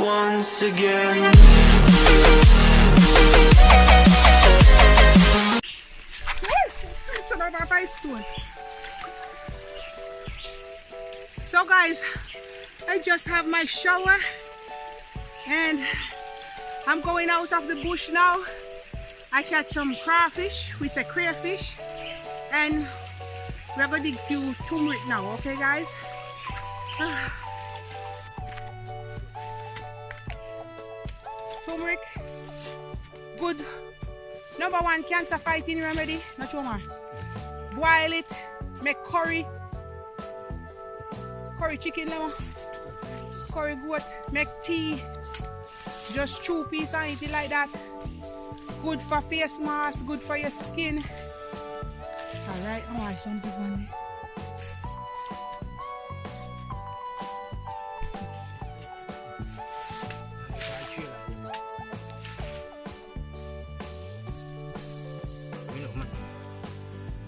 once again. So guys, I just have my shower and I'm going out of the bush now. I catch some crawfish, we say crayfish, and we're gonna dig few turmeric now, okay guys? Turmeric, good #1 cancer fighting remedy, not sure more. Boil it, make curry chicken now, curry goat, make tea, just chew piece and eat it like that. Good for face mask, good for your skin. Alright, I'm gonna some big one there.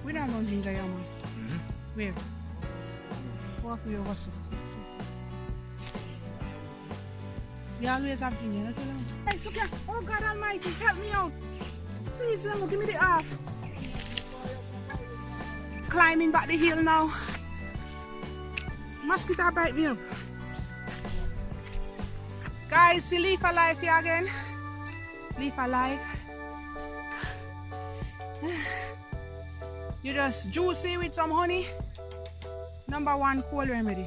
We don't know ginger yam, man. Where? Walk with your hustle. You always have ginger, that's all. Hey, Sukia, oh God Almighty, help me out. Please, give me the half. Climbing back the hill now. Mosquito bite me up. Guys, see leaf alive here again. Leaf alive. You just juicy with some honey. #1 cold remedy.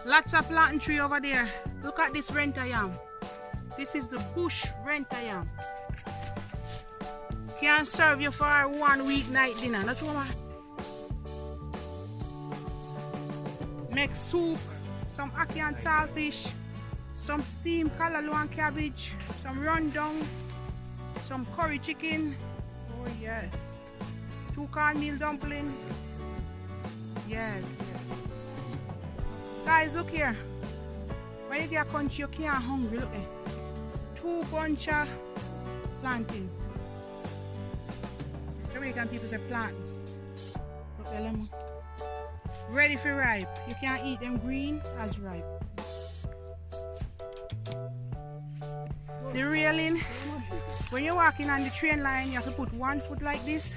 Lots of plantain tree over there. Look at this renta yam. This is the bush renta yam. Can serve you for a 1 week night dinner. Not one. Make soup, some ackee and saltfish, some steamed callaloo and cabbage, some rundown, some curry chicken. Oh yes. 2 cornmeal dumpling. Yes, yes. Guys, look here. When you get a country, you can't hungry. Look there. 2 bunch of plantain. Jamaican people say plantain. Look there, lemon. Ready for ripe. You can't eat them green as ripe. The railing. When you're walking on the train line, you have to put 1 foot like this,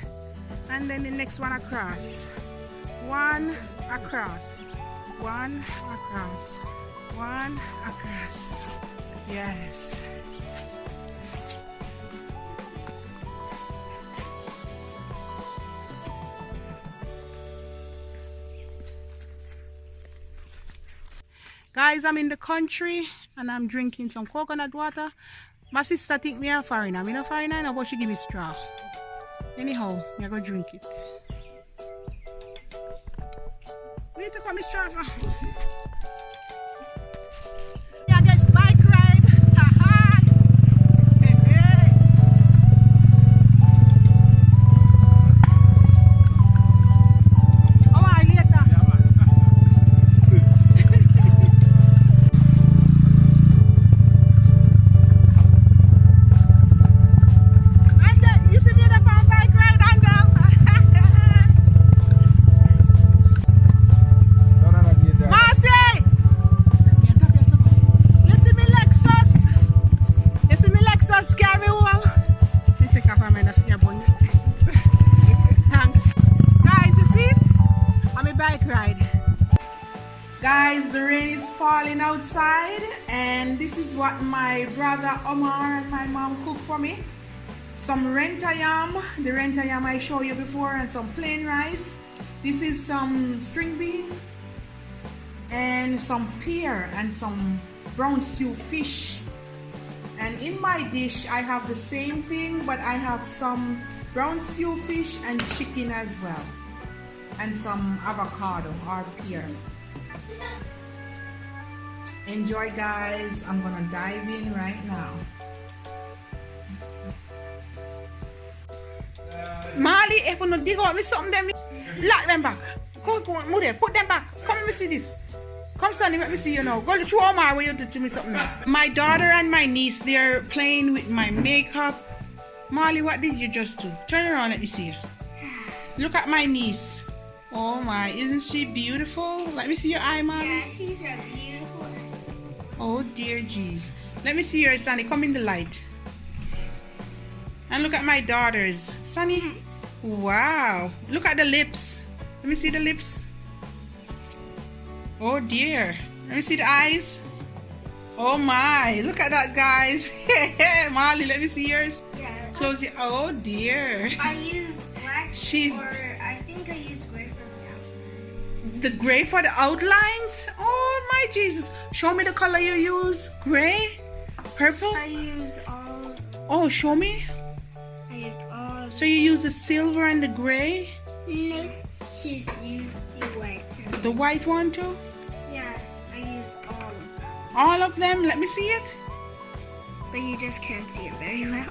and then the next one across. 1 across. 1 across. 1 across. Yes. Guys, I'm in the country and I'm drinking some coconut water. My sister think me a foreigner. I'm not a foreigner, but she give me straw. Anyhow, I'm going to drink it. Where you take out my straw from? I get bike ride. Hey, hey. How are you later? You see me on the bike ride, Angel? Scary one. Thanks. Guys, you see it? I'm a bike ride. Guys, the rain is falling outside and this is what my brother Omar and my mom cooked for me. Some renta yam, the renta yam I showed you before, and some plain rice. This is some string bean and some pear and some brown stew fish. And in my dish, I have the same thing, but I have some brown stew fish and chicken as well. And some avocado or pear. Enjoy, guys. I'm gonna dive in right now. Marley, if you don't dig out me something, them lock them back. Go, move there, put them back. Come let me see this. Come, Sonny, let me see you now. Go to show my way you do to me something now. My daughter and my niece, they're playing with my makeup. Marley, what did you just do? Turn around, let me see you. Look at my niece. Oh my, isn't she beautiful? Let me see your eye, mommy. Yeah, she's a beautiful. Oh dear jeez. Let me see yours, Sunny. Come in the light. And look at my daughters. Sunny. Wow. Look at the lips. Let me see the lips. Oh dear. Let me see the eyes. Oh my. Look at that, guys. Molly, let me see yours. Yeah. Close your. Oh dear. I used black. She's. Or I think I used gray for the outline. The gray for the outlines? Oh my Jesus. Show me the color you use. Gray? Purple? I used all. Oh, show me. I used all. So you use the silver and the gray? No. She's used the white. The white one too? Yeah, I used all of them. All of them? Let me see it. But you just can't see it very well.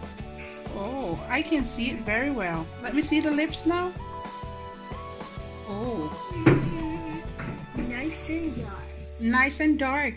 Oh, I can see it very well. Let me see the lips now. Oh, Nice and dark. nice and dark.